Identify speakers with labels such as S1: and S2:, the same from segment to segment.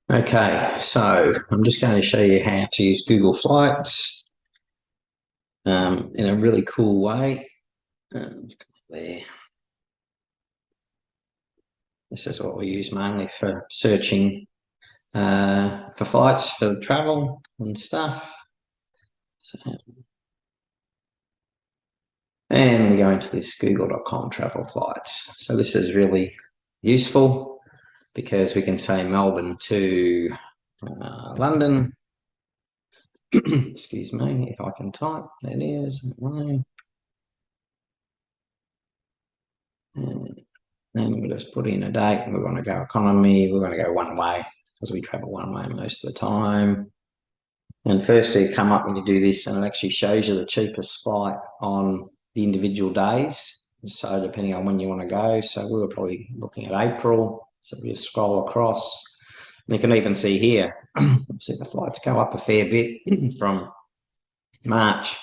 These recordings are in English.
S1: Okay, so I'm just going to show you how to use Google Flights in a really cool way. There. This is what we use mainly for searching for flights for travel and stuff. And we go into this google.com travel flights. So this is really useful because we can say Melbourne to London. Excuse me, if I can type. There it is. Then we'll just put in a date. We're going to go economy. We're going to go one way because we travel one way most of the time. And firstly, you come up when you do this and it actually shows you the cheapest flight on the individual days. So depending on when you want to go. So we were probably looking at April. So we just scroll across. And you can even see here, see the flights go up a fair bit from March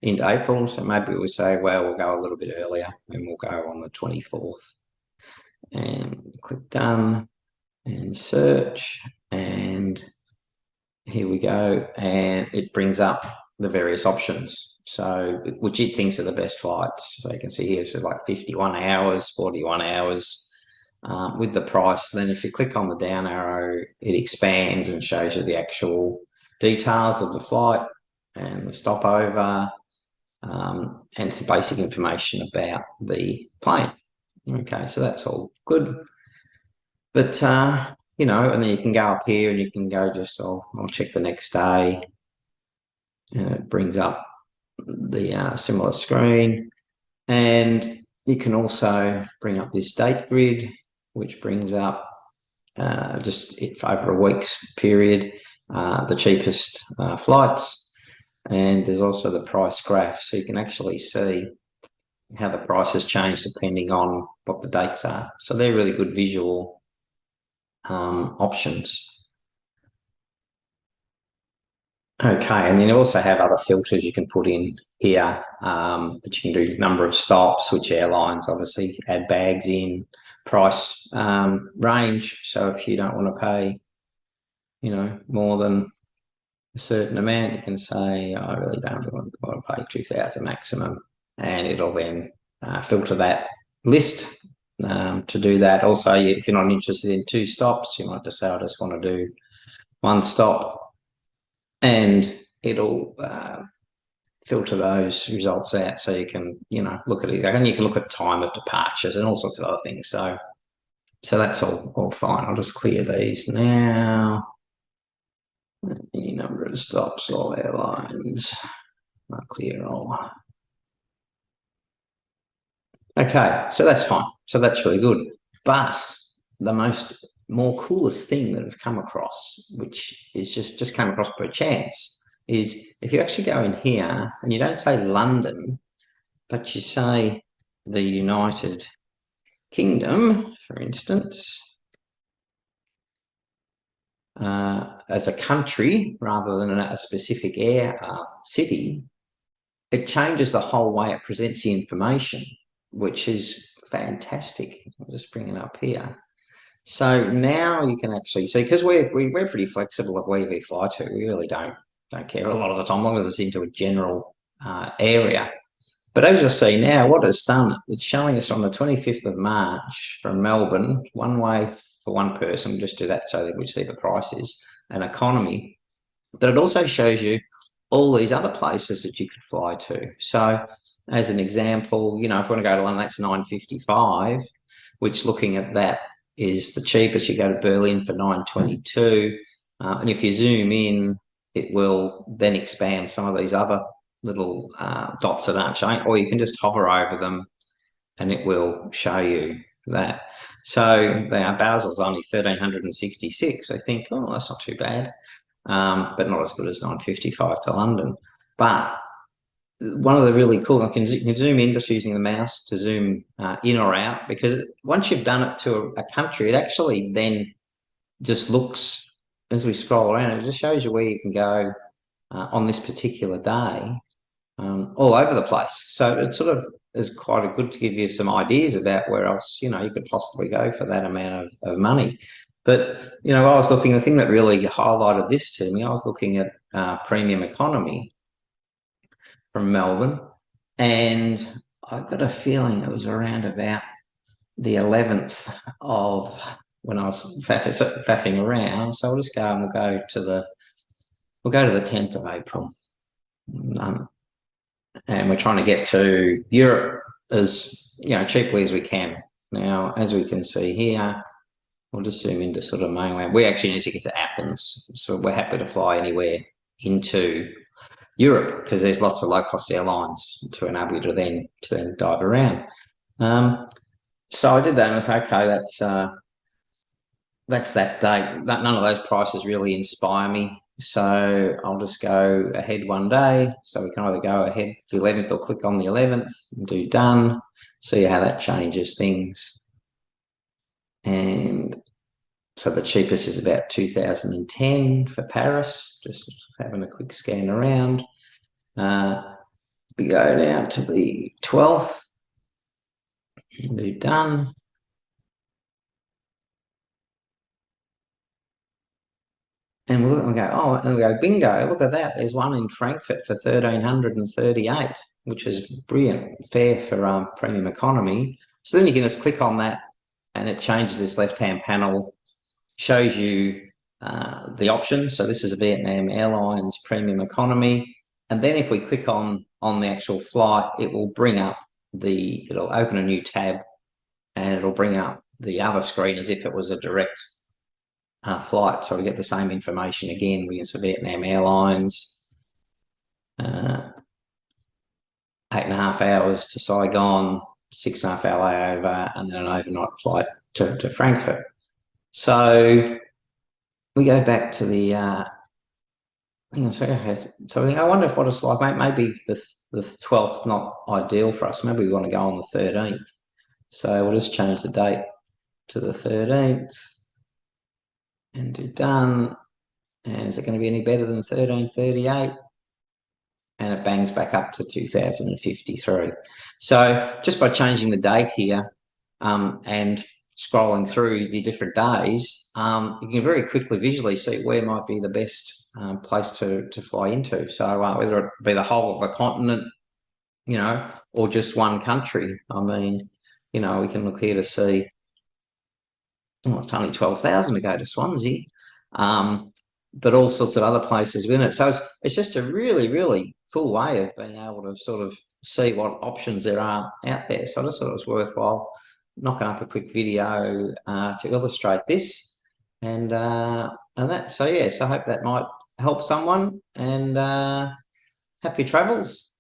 S1: into April. So maybe we'll say, well, we'll go a little bit earlier and we'll go on the 24th. And click done and search, and here we go, and it brings up the various options, so which it thinks are the best flights. So you can see here it says like 51 hours, 41 hours with the price. Then if you click on the down arrow, it expands and shows you the actual details of the flight and the stopover and some basic information about the plane. Okay, so that's all good. But, you know, and then you can go up here and you can go just, I'll check the next day. And it brings up the similar screen. And you can also bring up this date grid, which brings up just if over a week's period, the cheapest flights. And there's also the price graph. So you can actually see how the prices change depending on what the dates are. So they're really good visual options. Okay, and then you also have other filters you can put in here, but you can do number of stops, which airlines, obviously add bags in, price range. So if you don't want to pay, you know, more than a certain amount, you can say, I really don't want to pay 2,000 maximum, and it'll then filter that list to do that. Also, if you're not interested in 2 stops, you might just say, I just want to do 1 stop, and it'll filter those results out, so you can, you know, look at it, and you can look at time of departures and all sorts of other things. So that's all fine. I'll just clear these now. Any number of stops, all airlines. I'll clear all. Okay, so that's fine. So that's really good. But the more coolest thing that I've come across, which is just came across by chance, is if you actually go in here and you don't say London, but you say the United Kingdom, for instance, as a country rather than a specific city, it changes the whole way it presents the information, which is fantastic. I'll just bring it up here. So now you can actually see, because we're pretty flexible at where we fly to. We really don't care a lot of the time, as long as it's into a general area. But as you'll see now, what it's done, it's showing us on the 25th of March from Melbourne, one way for one person. We'll just do that so that we see the prices and economy. But it also shows you all these other places that you could fly to. So as an example, you know, if we want to go to London, that's $9.55, which looking at that is the cheapest. You go to Berlin for $9.22. And if you zoom in, it will then expand some of these other little dots that aren't showing, or you can just hover over them and it will show you that. So Basel's only 1,366. I think, oh, that's not too bad, but not as good as 9.55 to London. But one of the really cool, you can zoom in just using the mouse to zoom in or out, because once you've done it to a country, it actually then just looks, as we scroll around, it just shows you where you can go on this particular day, all over the place. So it sort of is quite good to give you some ideas about where else, you know, you could possibly go for that amount of money. But, I was looking, the thing that really highlighted this to me, I was looking at premium economy from Melbourne, and I got a feeling it was around about the 11th of when I was faffing around. So we'll just go and we'll go to the 10th of April. And we're trying to get to Europe as cheaply as we can. Now, as we can see here, we'll just zoom into sort of mainland. We actually need to get to Athens, so we're happy to fly anywhere into Europe because there's lots of low-cost airlines to enable you to then dive around. So I did that and I was okay. That's that date. None of those prices really inspire me. So I'll just go ahead one day. So we can either go ahead to the 11th or click on the 11th and do done. See how that changes things. And so the cheapest is about 2010 for Paris, just having a quick scan around. We go now to the 12th and do done. And we look and we go, oh, and we go, bingo, look at that. There's one in Frankfurt for 1,338, which is brilliant, fair for premium economy. So then you can just click on that and it changes this left-hand panel, shows you the options. So this is a Vietnam Airlines premium economy. And then if we click on the actual flight, it will bring up it'll open a new tab and it'll bring up the other screen as if it was a direct flight. So we get the same information again. We use the Vietnam Airlines, 8.5 hours to Saigon, 6.5 hour layover, and then an overnight flight to Frankfurt. So we go back to the so I wonder what it's like. Maybe the 12th not ideal for us. Maybe we want to go on the 13th. So we'll just change the date to the 13th and do done. And is it going to be any better than 1338? And it bangs back up to 2053. So just by changing the date here and scrolling through the different days, you can very quickly visually see where might be the best place to fly into. So whether it be the whole of a continent, or just one country. I mean, we can look here to see, it's only 12,000 to go to Swansea, but all sorts of other places within it. So it's just a really, really cool way of being able to sort of see what options there are out there. So I just thought it was worthwhile knocking up a quick video to illustrate this, and that. So yes, I hope that might help someone, and happy travels.